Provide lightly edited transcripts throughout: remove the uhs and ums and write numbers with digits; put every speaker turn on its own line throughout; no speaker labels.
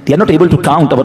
They are not able to count our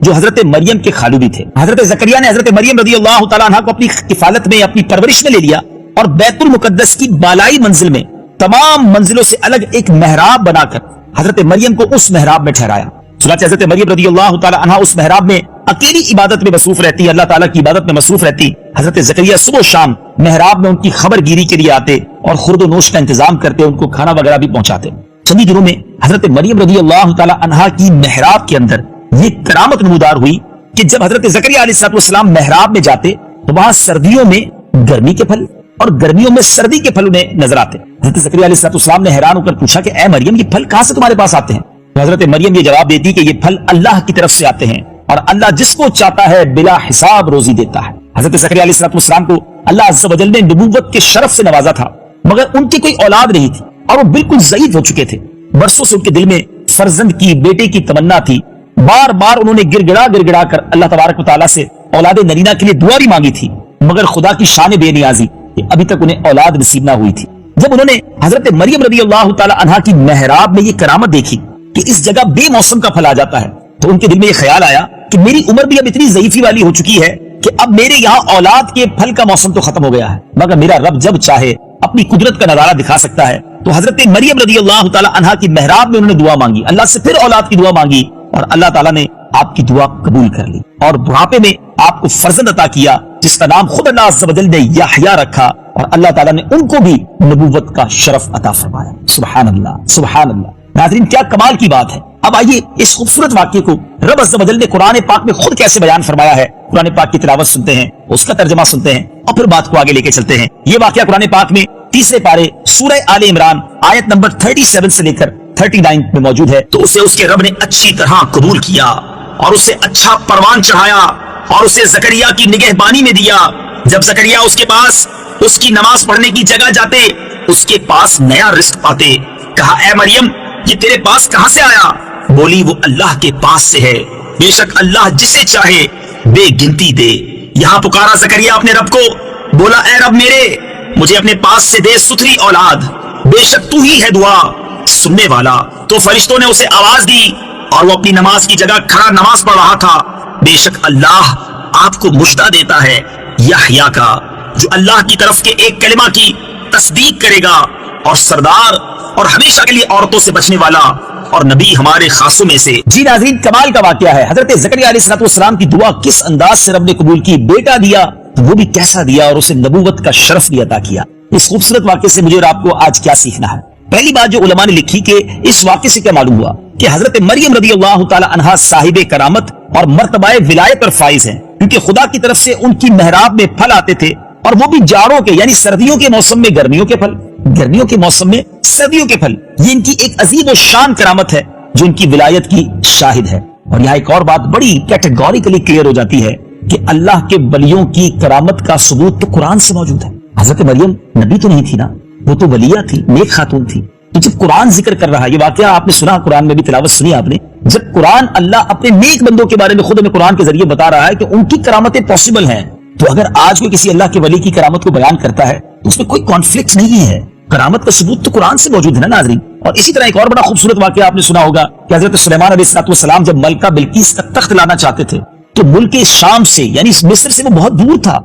جو حضرت مریم کے خالو بھی تھے. حضرت زکریا نے حضرت مریم رضی اللہ تعالیٰ عنہ کو اپنی کفالت میں اپنی پرورش میں لے لیا اور بیت المقدس کی بالائی منزل میں تمام منزلوں سے الگ ایک محراب بنا کر حضرت مریم کو اس محراب میں ٹھہرایا. چنانچہ حضرت مریم رضی اللہ تعالیٰ عنہ اس محراب میں اکیلی عبادت میں مصروف رہتی, اللہ تعالیٰ کی عبادت میں مصروف رہتی. حضرت زکریا صبح و شام محراب میں ان کی خبر گیری کے لیے آتے اور خورد و نوش کا انتظام کرتے, ان کو کھانا وغیرہ بھی پہنچاتے. چند دنوں میں حضرت مریم رضی اللہ تعالیٰ عنہ کی محراب کے اندر یہ کرامت نمودار ہوئی کہ جب حضرت زکریا علیہ السلام محراب میں جاتے تو وہاں سردیوں میں گرمی کے پھل اور گرمیوں میں سردی کے پھل انہیں نظر آتے. حضرت زکریا علیہ السلام نے حیران ہو کر پوچھا کہ اے مریم یہ پھل کہاں سے تمہارے پاس آتے ہیں؟ تو حضرت مریم یہ جواب دیتی کہ یہ پھل اللہ کی طرف سے آتے ہیں اور اللہ جس کو چاہتا ہے بلا حساب روزی دیتا ہے. حضرت زکریا علیہ السلام کو اللہ عز و جل نے نبوت کے شرف سے نوازا تھا, مگر ان کی کوئی اولاد نہیں تھی اور وہ بالکل ضعیف ہو چکے تھے. برسوں سے ان کے دل میں فرزند کی, بیٹے کی تمنا تھی. بار بار انہوں نے گڑ گڑا کر اللہ تبارک و تعالیٰ سے اولاد نرینہ کے لیے دعا بھی مانگی تھی, مگر خدا کی شان بے نیازی کہ ابھی تک انہیں اولاد نصیب نہ ہوئی تھی. جب انہوں نے حضرت مریم رضی اللہ تعالی عنہا کی محراب میں یہ کرامت دیکھی کہ اس جگہ بے موسم کا پھل آ جاتا ہے, تو ان کے دل میں یہ خیال آیا کہ میری عمر بھی اب اتنی ضعیفی والی ہو چکی ہے کہ اب میرے یہاں اولاد کے پھل کا موسم تو ختم ہو گیا ہے, مگر میرا رب جب چاہے اپنی قدرت کا نظارہ دکھا سکتا ہے. تو حضرت مریم رضی اللہ تعالی عنہا کی محراب میں انہوں نے دعا مانگی, اللہ سے پھر اولاد کی دعا مانگی اور اللہ تعالیٰ نے آپ کی دعا قبول کر لی اور بڑھاپے میں آپ کو فرزند عطا کیا جس کا نام خود اللہ عز و جل نے یحییٰ رکھا, اور اللہ تعالیٰ نے ان کو بھی نبوت کا شرف عطا فرمایا. سبحان اللہ سبحان اللہ. ناظرین کیا کمال کی بات ہے. اب آئیے اس خوبصورت واقعے کو رب عز و جل نے قرآن پاک میں خود کیسے بیان فرمایا ہے. قرآن پاک کی تلاوت سنتے ہیں, اس کا ترجمہ سنتے ہیں اور پھر بات کو آگے لے کے چلتے ہیں. یہ واقعہ قرآن پاک میں تیسرے پارے سورہ آل عمران آیت نمبر 37 سے لے کر 39 میں موجود ہے. تو اسے اس کے رب نے اچھی طرح قبول کیا اور اسے اچھا پروان چڑھایا اور اسے زکریا کی نگہبانی میں دیا. جب زکریا اس کے پاس اس کی نماز پڑھنے کی جگہ جاتے, اس کے پاس نیا رزق پاتے. کہا اے مریم یہ تیرے پاس کہاں سے آیا؟ بولی وہ اللہ کے پاس سے ہے, بے شک اللہ جسے چاہے بے گنتی دے. یہاں پکارا زکریا اپنے رب کو, بولا اے رب میرے مجھے اپنے پاس سے دے ستھری اولاد, بے شک تو ہی ہے دعا سننے والا. تو فرشتوں نے اسے آواز دی اور وہ اپنی نماز کی جگہ کھڑا نماز پڑھ رہا تھا. بے شک اللہ آپ کو مژدہ دیتا ہے یحییٰ کا, جو اللہ کی طرف کے ایک کلمہ کی تصدیق کرے گا, اور سردار اور ہمیشہ کے لیے عورتوں سے بچنے والا اور نبی ہمارے خاصوں میں سے. جی ناظرین کمال کا واقعہ ہے. حضرت زکریا علیہ السلام کی دعا کس انداز سے رب نے قبول کی, بیٹا دیا تو وہ بھی کیسا دیا, اور اسے نبوت کا شرف بھی عطا کیا. اس خوبصورت واقعے سے مجھے اور آپ کو آج کیا سیکھنا ہے؟ پہلی بات جو علماء نے لکھی کہ اس واقعے سے کیا معلوم ہوا کہ حضرت مریم رضی اللہ تعالی عنہا صاحب کرامت اور مرتبہ ولایت پر فائز ہیں, کیونکہ خدا کی طرف سے ان کی محراب میں پھل آتے تھے, اور وہ بھی جاڑوں کے یعنی سردیوں کے موسم میں گرمیوں کے پھل, گرمیوں کے موسم میں سردیوں کے پھل. یہ ان کی ایک عظیم و شان کرامت ہے جو ان کی ولایت کی شاہد ہے. اور یہاں ایک اور بات بڑی کیٹیگوریکلی کلیئر ہو جاتی ہے کہ اللہ کے ولیوں کی کرامت کا ثبوت تو قرآن سے موجود ہے. حضرت مریم نبی تو نہیں تھی نا, وہ تو ولیہ تھی, نیک خاتون تھی. تو جب قرآن ذکر کر رہا ہے, یہ واقعہ آپ نے سنا, قرآن میں بھی تلاوت سنی آپ نے, جب قرآن اللہ اپنے نیک بندوں کے بارے میں خود ہمیں قرآن کے ذریعے بتا رہا ہے کہ ان کی کرامتیں پاسبل ہیں, تو اگر آج کوئی کسی اللہ کے ولی کی کرامت کو بیان کرتا ہے تو اس میں کوئی کانفلکٹ نہیں ہے. کرامت کا ثبوت تو قرآن سے موجود ہے نا ناظرین. اور اسی طرح ایک اور بڑا خوبصورت واقعہ آپ نے سنا ہوگا کہ حضرت سلیمان علیہ السلام جب ملکہ بلقیس کا تخت لانا چاہتے تھے تو ملک شام سے یعنی مصر سے وہ بہت دور تھا,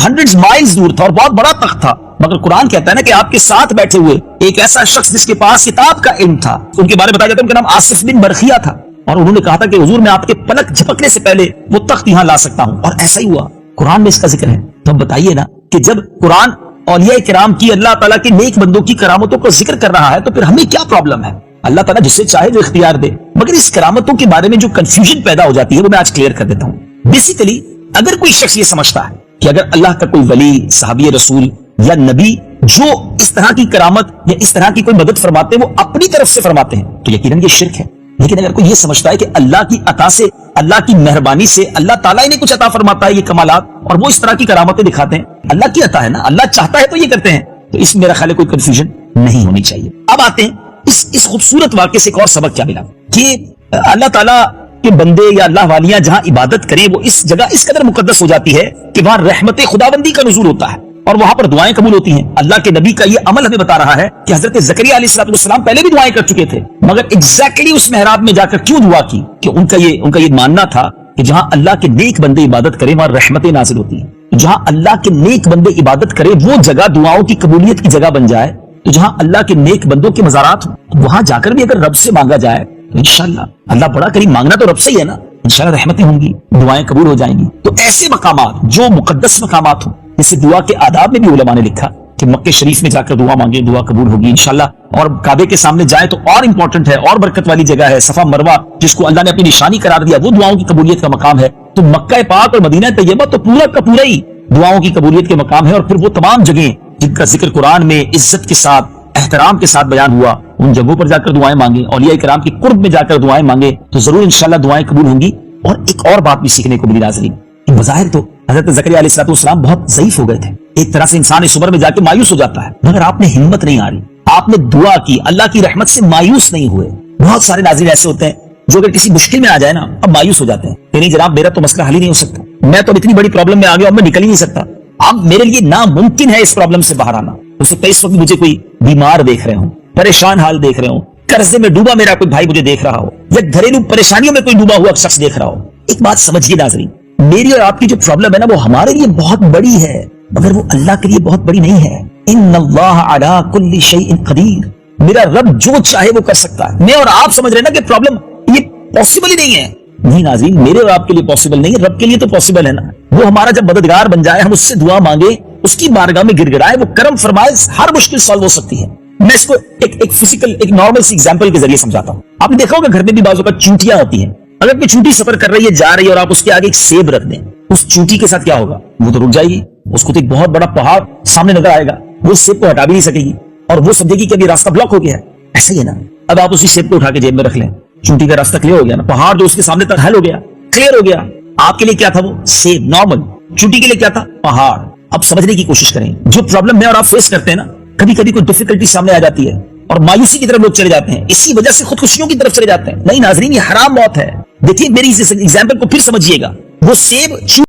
ہنڈریڈز مائلز دور تھا, اور بہت بڑا تخت تھا. مگر قرآن کہتا ہے نا کہ آپ کے ساتھ بیٹھے ہوئے ایک ایسا شخص جس کے پاس کتاب کا علم تھا, ان کے بارے میں بتایا جاتا ہے ان کا نام آصف بن برخیہ تھا, اور انہوں نے کہا تھا کہ حضور میں آپ کے پلک جھپکنے سے پہلے وہ تخت یہاں لا سکتا ہوں, اور ایسا ہی ہوا. قرآن میں اس کا ذکر ہے. تو اب بتائیے نا کہ جب قرآن اولیاء کرام کی, اللہ تعالیٰ کے نیک بندوں کی کرامتوں کو ذکر کر رہا ہے تو پھر ہمیں کیا پرابلم ہے؟ اللہ تعالیٰ جسے چاہے جو اختیار دے. مگر اس کرامتوں کے بارے میں جو کنفیوژن پیدا ہو جاتی ہے وہ میں آج کلیئر کر دیتا ہوں. بیسیکلی اگر کوئی شخص یہ سمجھتا ہے کہ اگر اللہ کا کوئی ولی, صحابی رسول یا نبی جو اس طرح کی کرامت یا اس طرح کی کوئی مدد فرماتے ہیں وہ اپنی طرف سے فرماتے ہیں تو یقیناً یہ شرک ہے. لیکن اگر کوئی یہ سمجھتا ہے کہ اللہ کی عطا سے, اللہ کی مہربانی سے اللہ تعالیٰ انہیں کچھ عطا فرماتا ہے, یہ کمالات, اور وہ اس طرح کی کرامتیں دکھاتے ہیں, اللہ کی عطا ہے نا, اللہ چاہتا ہے تو یہ کرتے ہیں, تو اس میرا خیال ہے کوئی کنفیوژن نہیں ہونی چاہیے. اب آتے ہیں اس خوبصورت واقعے سے ایک اور سبق کیا ملا کہ اللہ تعالیٰ کے بندے یا اللہ والیاں جہاں عبادت کریں وہ اس جگہ اس قدر مقدس ہو جاتی ہے کہ وہاں رحمت خداوندی کا نزول ہوتا ہے.
اور وہاں پر دعائیں قبول ہوتی ہیں. اللہ کے نبی کا یہ عمل ہمیں بتا رہا ہے کہ حضرت زکریا علیہ السلام پہلے بھی دعائیں کر چکے تھے, مگر ایگزیکٹلی اس محراب میں جا کر کیوں دعا کی؟ کہ ان کا یہ ماننا تھا کہ جہاں اللہ کے نیک بندے عبادت کریں وہاں رحمتیں نازل ہوتی ہیں. جہاں اللہ کے نیک بندے عبادت کریں وہ جگہ دعاؤں کی قبولیت کی جگہ بن جائے. تو جہاں اللہ کے نیک بندوں کے مزارات ہوں وہاں جا کر بھی اگر رب سے مانگا جائے تو انشاءاللہ اللہ بڑا کریم, مانگنا تو رب سے ہی ہے نا, انشاءاللہ رحمتیں ہوں گی, دعائیں قبول ہو جائیں گی. تو ایسے مقامات جو مقدس مقامات ہوں, جیسے دعا کے آداب میں بھی علماء نے لکھا کہ مکہ شریف میں جا کر دعا مانگے, دعا قبول ہوگی انشاءاللہ. اور کعبے کے سامنے جائے تو اور امپورٹنٹ ہے, اور برکت والی جگہ ہے. صفا مروہ جس کو اللہ نے اپنی نشانی قرار دیا وہ دعاؤں کی قبولیت کا مقام ہے. تو مکہ پاک اور مدینہ طیبہ تو پورا کا پورا ہی دعاؤں کی قبولیت کے مقام ہے. اور پھر وہ تمام جگہیں جن کا ذکر قرآن میں عزت کے ساتھ احترام کے ساتھ بیان ہوا, ان جگہوں پر جا کر دعائیں مانگیں, اولیاء کرام کی قرب میں جا کر دعائیں مانگیں تو ضرور انشاءاللہ دعائیں قبول ہوں گی. اور ایک اور بات بھی سیکھنے کو ملی ناظرین, بظاہر تو حضرت زکریا علیہ السلام بہت ضعیف ہو گئے تھے. ایک طرح سے انسان اس عمر میں جا کے مایوس ہو جاتا ہے, مگر آپ نے ہمت نہیں ہاری, آپ نے دعا کی, اللہ کی رحمت سے مایوس نہیں ہوئے. بہت سارے ناظرین ایسے ہوتے ہیں جو اگر کسی مشکل میں آ جائے نا اب مایوس ہو جاتے ہیں کہ نہیں جناب میرا تو مسئلہ حل ہی نہیں ہو سکتا, میں تو اتنی بڑی پرابلم میں آ گیا, اب میں نکل ہی نہیں سکتا, اب میرے لیے ناممکن ہے اس پرابلم سے باہر آنا. ہو سکتا ہے اس وقت مجھے کوئی بیمار دیکھ رہے ہوں, پریشان حال دیکھ رہے ہوں, قرضے میں ڈوبا میرا کوئی بھائی مجھے دیکھ رہا ہو, یا گھریلو پریشانیوں میں کوئی ڈوبا ہوا شخص دیکھ رہا ہو. ایک بات سمجھیے ناظرین, میری اور آپ کی جو پرابلم ہے نا وہ ہمارے لیے بہت بڑی ہے مگر وہ اللہ کے لیے بہت بڑی نہیں ہے. ان اللہ علی کل شیء قدیر, میرا رب جو چاہے وہ کر سکتا ہے. میں اور آپ سمجھ رہے ہیں نا کہ پرابلم یہ پاسبل ہی نہیں ہے. نہیں ناظرین, میرے اور آپ کے لیے پاسبل نہیں ہے, رب کے لیے تو پاسبل ہے نا. وہ ہمارا جب مددگار بن جائے, ہم اس سے دعا مانگے, اس کی بارگاہ میں گر گڑائے, وہ کرم فرمائے, ہر مشکل سالو ہو سکتی ہے. میں اس کو ایک فزیکل ایک نارمل سی ایگزامپل کے ذریعے سمجھاتا ہوں. آپ نے دیکھا ہوگا گھر میں بھی بعض اوقات چونٹیاں ہوتی ہیں. اگر کوئی چونٹی سفر کر رہی ہے, جا رہی ہے, اور آپ اس کے آگے ایک سیب رکھ دیں, اس چونٹی کے ساتھ کیا ہوگا؟ وہ تو رک جائے گی, اس کو تو ایک بہت بڑا پہاڑ سامنے نظر آئے گا, وہ سیب کو ہٹا بھی نہیں سکے گی اور وہ سمجھے گی کہ ابھی راستہ بلاک ہو گیا ہے. ایسا ہی ہے نا, اب آپ اسی سیب کو اٹھا کے جیب میں رکھ لیں, چونٹی کا راستہ کلیئر ہو گیا نا, پہاڑ جو اس کے سامنے تک حل ہو گیا, کلیئر ہو گیا. آپ کے لیے کیا تھا وہ سیب نارمل, چونٹی کے لیے کیا تھا پہاڑ. اب سمجھنے کی کوشش کریں, جو پرابلم میں اور آپ فیس کرتے ہیں نا, کبھی کبھی کوئی ڈیفیکلٹی سامنے آ جاتی ہے اور مایوسی کی طرف لوگ چلے جاتے ہیں, اسی وجہ سے خودکشیوں کی طرف چلے جاتے ہیں. نہیں ناظرین, یہ حرام موت ہے. دیکھیے میری اس ایگزامپل کو پھر سمجھیے گا, وہ سیب